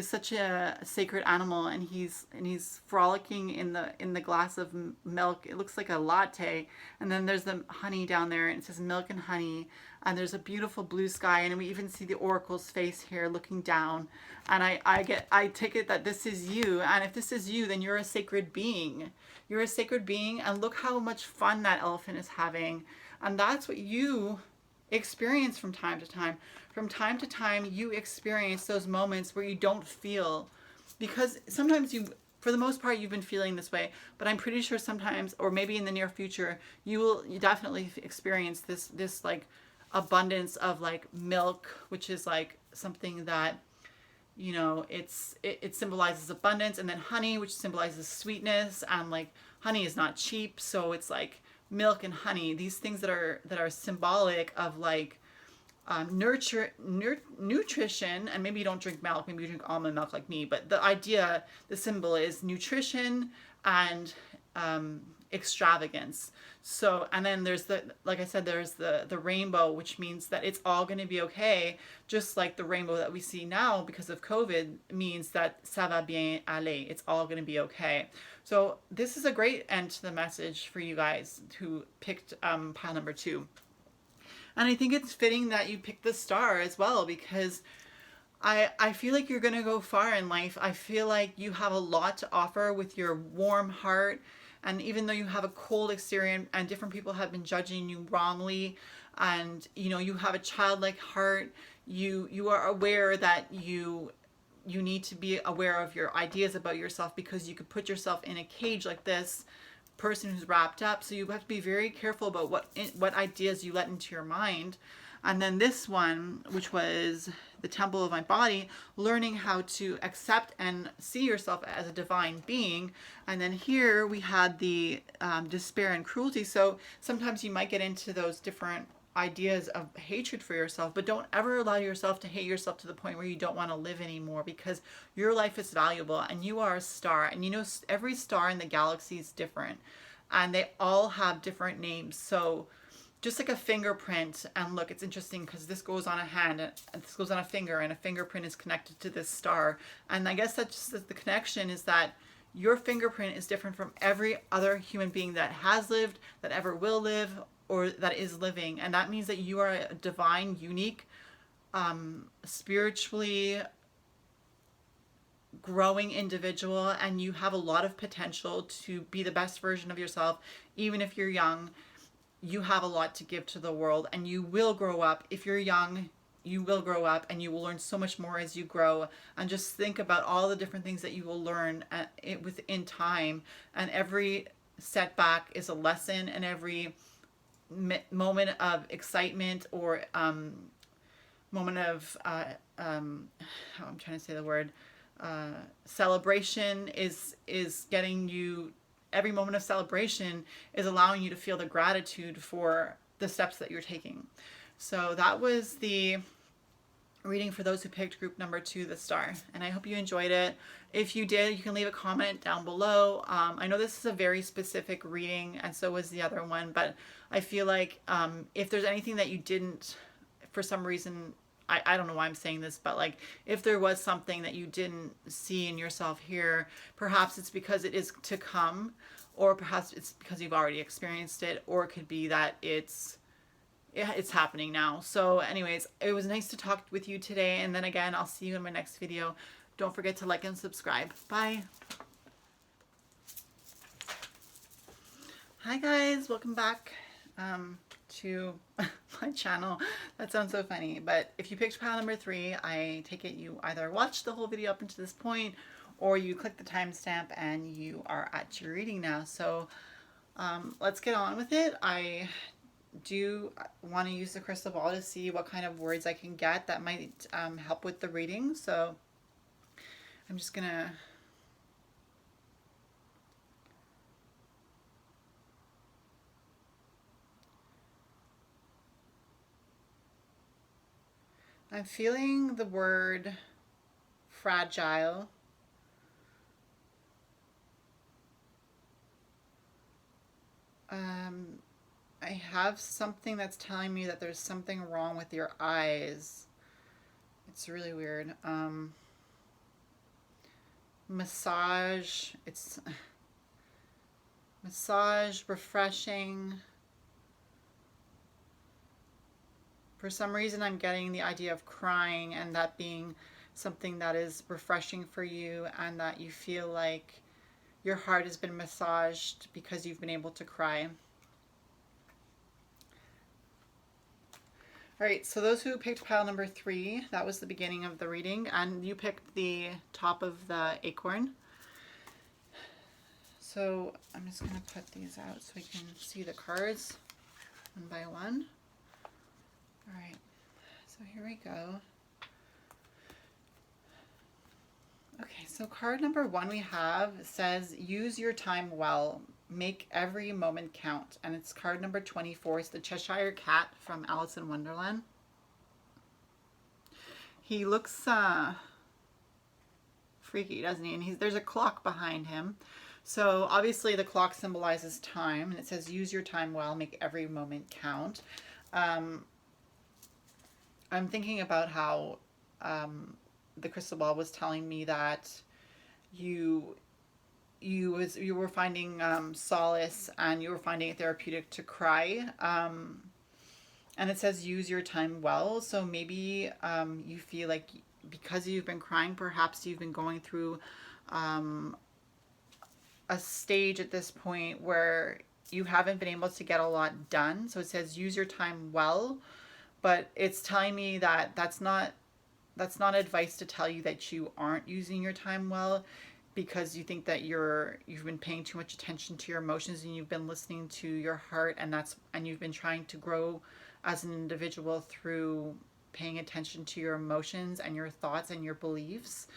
such a sacred animal, and he's frolicking in the glass of milk. It looks like a latte, and then there's the honey down there, and it says milk and honey, and there's a beautiful blue sky, and we even see the oracle's face here looking down. And I take it that this is you, and if this is you, then you're a sacred being. You're a sacred being, and look how much fun that elephant is having. And that's what you experience from time to time. From time to time, you experience those moments where you don't feel, because sometimes you, for the most part, you've been feeling this way, but I'm pretty sure sometimes, or maybe in the near future, you definitely experience this like abundance of like milk, which is like something that, you know, it symbolizes abundance, and then honey, which symbolizes sweetness, and like honey is not cheap, so it's like milk and honey, these things that are symbolic of like nutrition. And maybe you don't drink milk, maybe you drink almond milk like me, but the idea, the symbol is nutrition and extravagance. So, and then there's the, like I said, there's the rainbow, which means that it's all going to be okay, just like the rainbow that we see now because of COVID means that ça va bien aller, it's all going to be okay. So this is a great end to the message for you guys who picked pile number 2. And I think it's fitting that you picked the star as well, because I feel like you're going to go far in life. I feel like you have a lot to offer with your warm heart. And even though you have a cold exterior, and different people have been judging you wrongly, and you know, you have a childlike heart, you are aware that you need to be aware of your ideas about yourself, because you could put yourself in a cage like this person who's wrapped up. So you have to be very careful about what ideas you let into your mind. And then this one, which was the temple of my body, learning how to accept and see yourself as a divine being. And then here we had the despair and cruelty. So sometimes you might get into those different ideas of hatred for yourself, but don't ever allow yourself to hate yourself to the point where you don't want to live anymore, because your life is valuable and you are a star. And you know, every star in the galaxy is different, and they all have different names. So just like a fingerprint, and look, it's interesting because this goes on a hand and this goes on a finger, and a fingerprint is connected to this star. And I guess that's just the connection, is that your fingerprint is different from every other human being that has lived, that ever will live, or that is living. And that means that you are a divine, unique, spiritually growing individual, and you have a lot of potential to be the best version of yourself. Even if you're young, you have a lot to give to the world, and you will grow up. If you're young, you will grow up, and you will learn so much more as you grow. And just think about all the different things that you will learn within time, and every setback is a lesson, and every moment of excitement or moment of how I'm trying to say the word, celebration is getting you, every moment of celebration is allowing you to feel the gratitude for the steps that you're taking. So that was the reading for those who picked group number 2, the star, and I hope you enjoyed it. If you did, you can leave a comment down below. I know this is a very specific reading, and so was the other one, but I feel like if there's anything that you didn't, for some reason, I don't know why I'm saying this, but like if there was something that you didn't see in yourself here, perhaps it's because it is to come, or perhaps it's because you've already experienced it, or it could be that it's happening now. So anyways, it was nice to talk with you today, and then again, I'll see you in my next video. Don't forget to like and subscribe. Bye. Hi guys, welcome back to my channel. That sounds so funny, but if you picked pile number 3, I take it you either watched the whole video up until this point, or you click the timestamp and you are at your reading now. So Let's get on with it. I do want to use the crystal ball to see what kind of words I can get that might help with the reading. So I'm just gonna I'm feeling the word fragile. I have something that's telling me that there's something wrong with your eyes. It's really weird. Massage. It's massage, refreshing. For some reason, I'm getting the idea of crying and that being something that is refreshing for you, and that you feel like your heart has been massaged because you've been able to cry. All right, so those who picked pile number 3, that was the beginning of the reading, and you picked the top of the acorn. So I'm just going to put these out so we can see the cards one by one. All right, so here we go. Okay, so card number 1 we have says, use your time well. Make every moment count. And it's card number 24. It's the Cheshire Cat from Alice in Wonderland. He looks freaky, doesn't he? And there's a clock behind him. So obviously the clock symbolizes time. And it says, use your time well. Make every moment count. I'm thinking about how the crystal ball was telling me that you were finding solace, and you were finding it therapeutic to cry, and it says use your time well. So maybe you feel like because you've been crying, perhaps you've been going through a stage at this point where you haven't been able to get a lot done. So it says use your time well, but it's telling me that that's not advice to tell you that you aren't using your time well, because you think that you've been paying too much attention to your emotions, and you've been listening to your heart, and you've been trying to grow as an individual through paying attention to your emotions and your thoughts and your beliefs.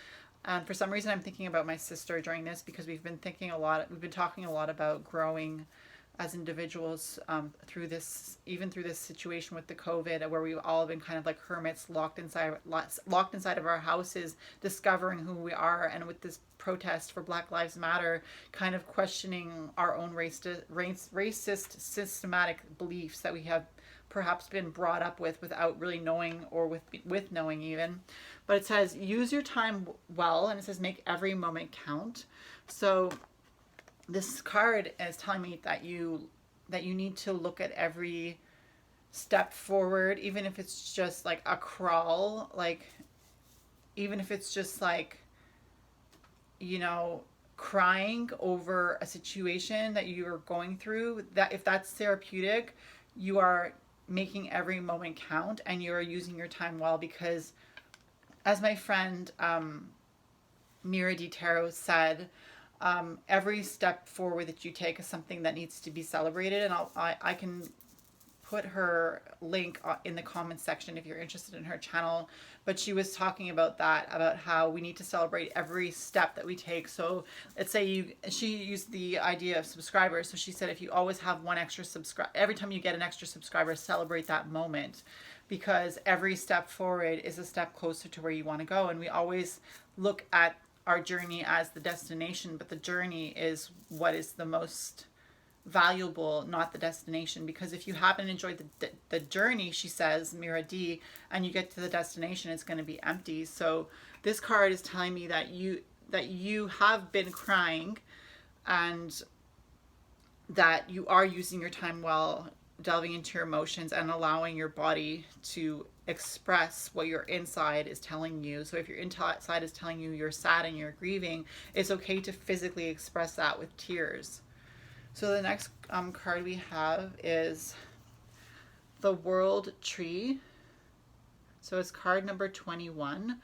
For some reason, I'm thinking about my sister during this, because we've been talking a lot about growing as individuals through this situation with the COVID, where we've all been kind of like hermits, locked inside of our houses, discovering who we are, and with this protest for Black Lives Matter, kind of questioning our own racist systematic beliefs that we have perhaps been brought up with without really knowing, or with knowing even. But it says use your time well, and it says make every moment count. So this card is telling me that you need to look at every step forward, even if it's just like a crawl, like even if it's just like, crying over a situation that you are going through, that if that's therapeutic, you are making every moment count, and you are using your time well, because as my friend Mirah DeeTarot said, every step forward that you take is something that needs to be celebrated. And I can put her link in the comments section if you're interested in her channel. But she was talking about how we need to celebrate every step that we take. So let's say she used the idea of subscribers. So she said, if you always have one extra subscriber, every time you get an extra subscriber, celebrate that moment, because every step forward is a step closer to where you want to go. And we always look at our journey as the destination, but the journey is what is the most valuable, not the destination. Because if you haven't enjoyed the journey, she says, Mirah D, and you get to the destination, it's going to be empty. So this card is telling me that you have been crying, and that you are using your time well, delving into your emotions and allowing your body to express what your inside is telling you. So if your inside is telling you you're sad and you're grieving, it's okay to physically express that with tears. So the next card we have is the World Tree. So it's card number 21.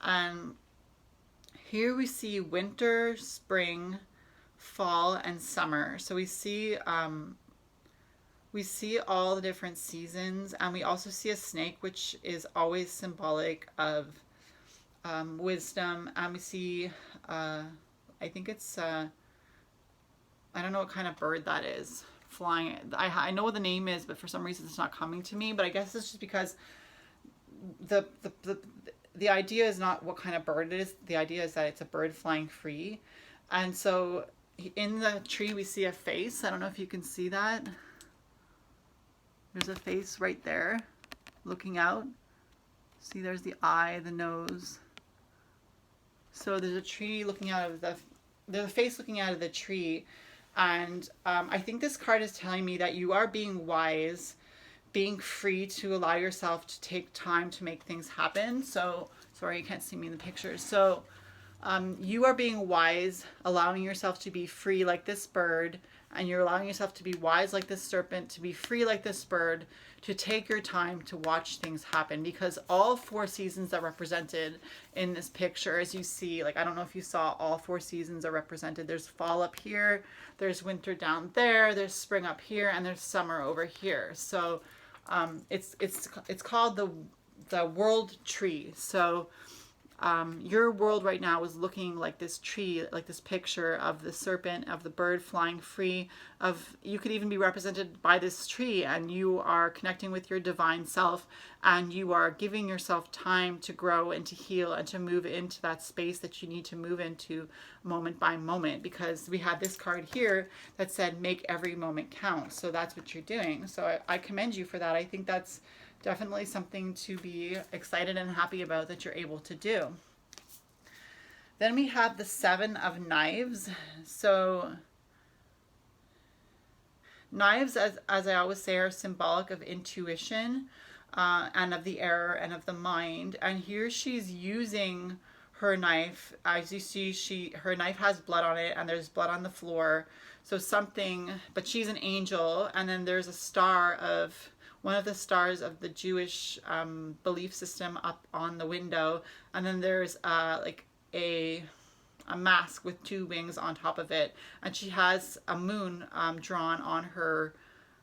And here we see winter, spring, fall and summer. So we see all the different seasons, and we also see a snake, which is always symbolic of wisdom. And we see, I think it's, I don't know what kind of bird that is flying. I know what the name is, but for some reason it's not coming to me. But I guess it's just because the idea is not what kind of bird it is. The idea is that it's a bird flying free. And so in the tree we see a face. I don't know if you can see that. There's a face right there looking out. See, there's the eye, the nose. So there's a tree looking out of there's a face looking out of the tree. And I think this card is telling me that you are being wise, being free to allow yourself to take time to make things happen. So, sorry, you can't see me in the picture. So you are being wise, allowing yourself to be free like this bird, and you're allowing yourself to be wise like this serpent, to be free like this bird, to take your time to watch things happen. Because all 4 seasons are represented in this picture, as you see. Like, I don't know if you saw, all 4 seasons are represented. There's fall up here, there's winter down there, there's spring up here, and there's summer over here. So it's called the world tree. So your world right now is looking like this tree, like this picture of the serpent, of the bird flying free. You could even be represented by this tree, and you are connecting with your divine self, and you are giving yourself time to grow and to heal and to move into that space that you need to move into moment by moment. Because we had this card here that said make every moment count. So that's what you're doing. So I commend you for that. I think that's definitely something to be excited and happy about that you're able to do. Then we have the 7 of Knives. So knives, as I always say, are symbolic of intuition and of the error and of the mind. And here she's using her knife. As you see, her knife has blood on it, and there's blood on the floor. So something, but she's an angel, and then there's a star of one of the stars of the Jewish belief system up on the window, and then there's like a mask with 2 wings on top of it, and she has a moon drawn on her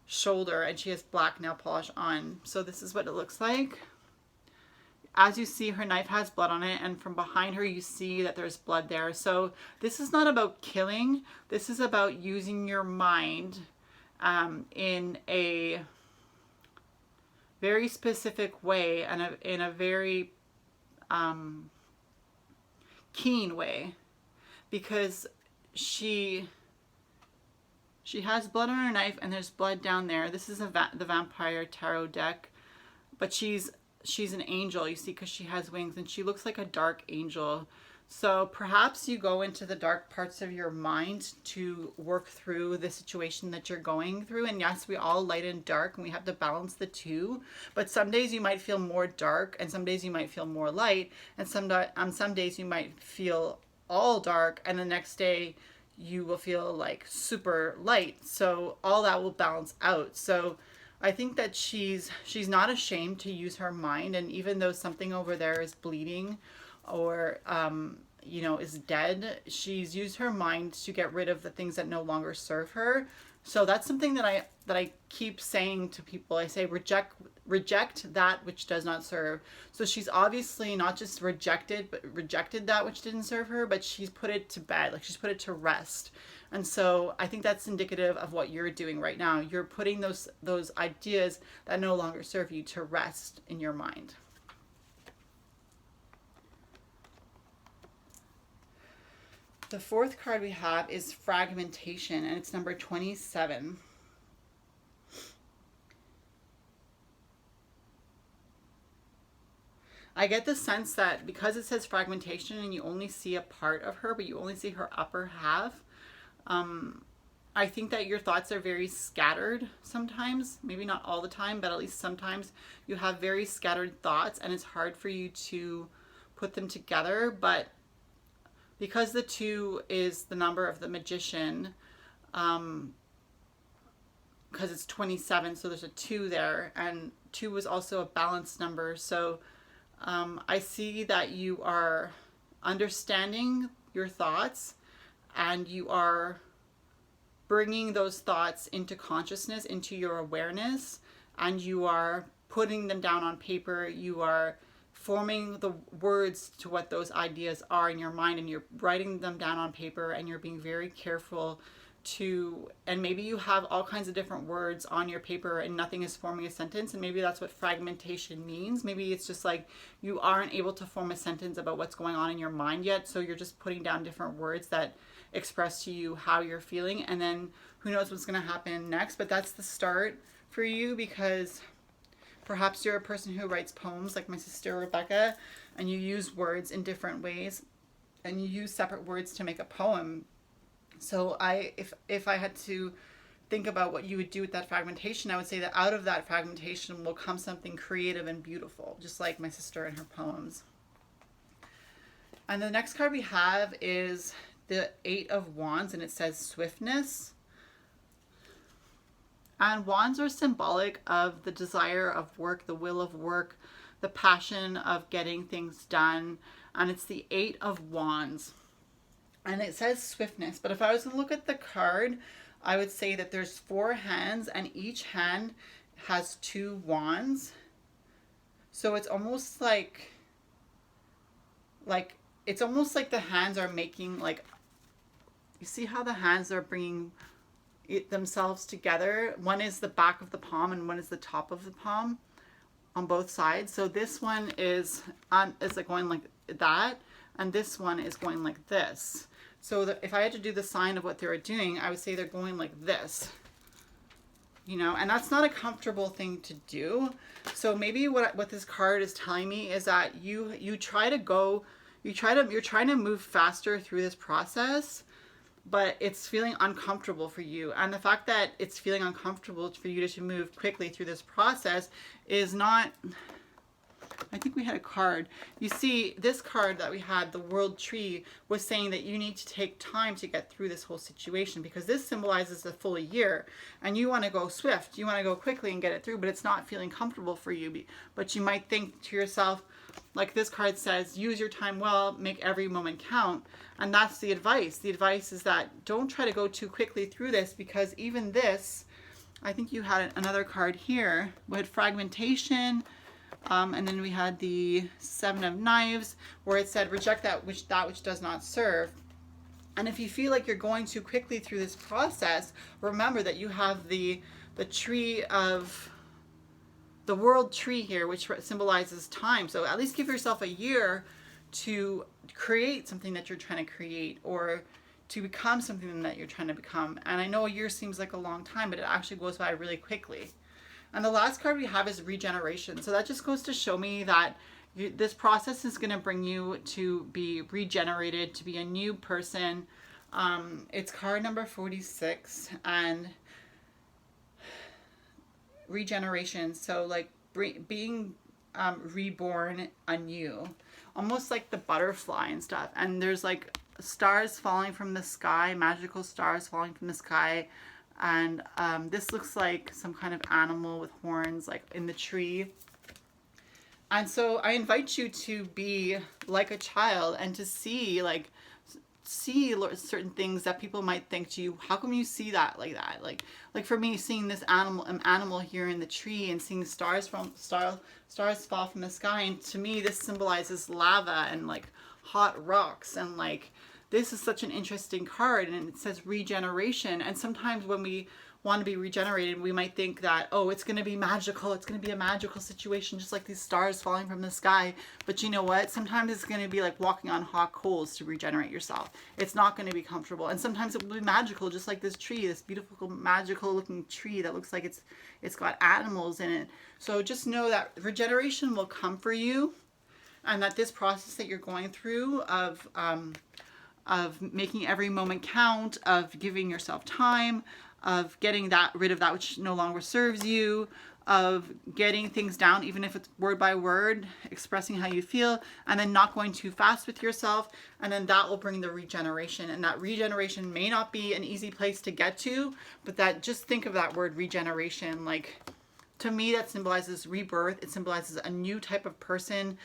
shoulder, and she has black nail polish on. So this is what it looks like. As you see, her knife has blood on it, and from behind her you see that there's blood there. So this is not about killing. This is about using your mind in a very specific way, and in a very keen way, because she has blood on her knife, and there's blood down there. This is the Vampire Tarot deck, but she's an angel, you see, because she has wings, and she looks like a dark angel. So perhaps you go into the dark parts of your mind to work through the situation that you're going through. And yes, we all light and dark, and we have to balance the two. But some days you might feel more dark, and some days you might feel more light. And some days you might feel all dark, and the next day you will feel like super light. So all that will balance out. So I think that she's not ashamed to use her mind. And even though something over there is bleeding, or you know, is dead, she's used her mind to get rid of the things that no longer serve her. So that's something that I keep saying to people. I say reject that which does not serve. So she's obviously not just rejected that which didn't serve her, but she's put it to bed, like she's put it to rest. And so I think that's indicative of what you're doing right now. You're putting those ideas that no longer serve you to rest in your mind. The 4th card we have is Fragmentation, and it's number 27. I get the sense that because it says fragmentation and you only see a part of her, but you only see her upper half, I think that your thoughts are very scattered sometimes. Maybe not all the time, but at least sometimes you have very scattered thoughts, and it's hard for you to put them together. But because the 2 is the number of the magician, because it's 27, so there's a 2 there, and 2 is also a balanced number. So I see that you are understanding your thoughts, and you are bringing those thoughts into consciousness, into your awareness, and you are putting them down on paper. You are forming the words to what those ideas are in your mind, and you're writing them down on paper, and you're being very careful to, and maybe you have all kinds of different words on your paper and nothing is forming a sentence, and maybe that's what fragmentation means. Maybe it's just like you aren't able to form a sentence about what's going on in your mind yet, so you're just putting down different words that express to you how you're feeling, and then who knows what's going to happen next. But that's the start for you, because perhaps you're a person who writes poems like my sister Rebecca, and you use words in different ways, and you use separate words to make a poem. So if I had to think about what you would do with that fragmentation, I would say that out of that fragmentation will come something creative and beautiful, just like my sister and her poems. And the next card we have is the 8 of Wands, and it says swiftness. And wands are symbolic of the desire of work, the will of work, the passion of getting things done. And it's the 8 of Wands. And it says swiftness, but if I was to look at the card, I would say that there's 4 hands, and each hand has 2 wands. So it's almost like it's almost like the hands are making, like, you see how the hands are bringing themselves together. One is the back of the palm and one is the top of the palm on both sides. So this one is like going like that, and this one is going like this. So that if I had to do the sign of what they're doing, I would say they're going like this, you know, and that's not a comfortable thing to do. So maybe what this card is telling me is that you're trying to move faster through this process, but it's feeling uncomfortable for you. And the fact that it's feeling uncomfortable for you to move quickly through this process is not, I think we had a card. You see, this card that we had, the World Tree, was saying that you need to take time to get through this whole situation, because this symbolizes the full year, and you want to go swift. You want to go quickly and get it through, but it's not feeling comfortable for you. But you might think to yourself, like this card says, use your time well, make every moment count. And that's the advice. The advice is that don't try to go too quickly through this, because even this, I think you had another card here. We had fragmentation, and then we had the 7 of Knives, where it said reject that which does not serve. And if you feel like you're going too quickly through this process, remember that you have the tree of the World Tree here, which symbolizes time. So at least give yourself a year to create something that you're trying to create, or to become something that you're trying to become. And I know a year seems like a long time, but it actually goes by really quickly. And the last card we have is regeneration. So that just goes to show me that this process is going to bring you to be regenerated, to be a new person. It's card number 46, and regeneration. So like being reborn anew, almost like the butterfly and stuff. And there's like stars falling from the sky, magical stars falling from the sky. And this looks like some kind of animal with horns, like in the tree. And so I invite you to be like a child and to see certain things that people might think to you, how come you see that like that? Like for me, seeing this animal here in the tree, and seeing stars fall from the sky, and to me this symbolizes lava and like hot rocks, and like this is such an interesting card, and it says regeneration. And sometimes when we want to be regenerated, we might think that, oh, it's going to be magical. It's going to be a magical situation, just like these stars falling from the sky. But you know what? Sometimes it's going to be like walking on hot coals to regenerate yourself. It's not going to be comfortable. And sometimes it will be magical, just like this tree, this beautiful, magical looking tree that looks like it's got animals in it. So just know that regeneration will come for you, and that this process that you're going through of making every moment count, of giving yourself time, of getting rid of that which no longer serves you, of getting things down, even if it's word by word, expressing how you feel, and then not going too fast with yourself. And then that will bring the regeneration. And that regeneration may not be an easy place to get to, but that, just think of that word regeneration. Like, to me, that symbolizes rebirth. It symbolizes a new type of person,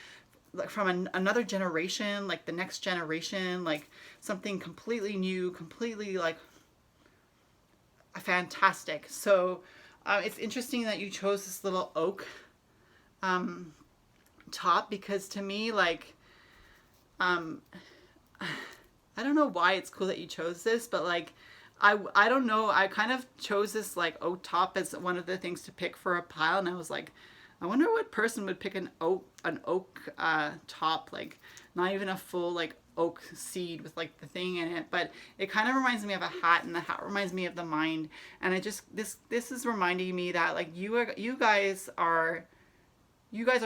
like from another generation, like the next generation, like something completely new, completely like fantastic. So it's interesting that you chose this little oak top, because to me, like, I don't know why it's cool that you chose this, but like, I don't know. I kind of chose this like oak top as one of the things to pick for a pile, and I was like, I wonder what person would pick an oak top, like not even a full like oak seed with like the thing in it, but it kind of reminds me of a hat, and the hat reminds me of the mind, and I just this is reminding me that like you guys are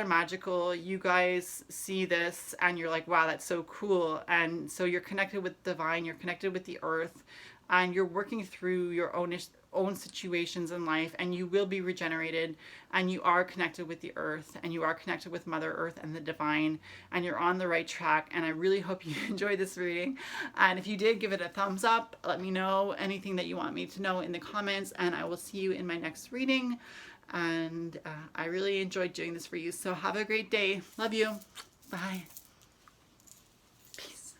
magical. You guys see this and you're like, wow, that's so cool. And so you're connected with divine, you're connected with the earth, and you're working through your own situations in life, and you will be regenerated, and you are connected with the earth, and you are connected with Mother Earth and the divine, and you're on the right track. And I really hope you enjoyed this reading. And if you did, give it a thumbs up. Let me know anything that you want me to know in the comments, and I will see you in my next reading. And I really enjoyed doing this for you. So have a great day. Love you. Bye. Peace.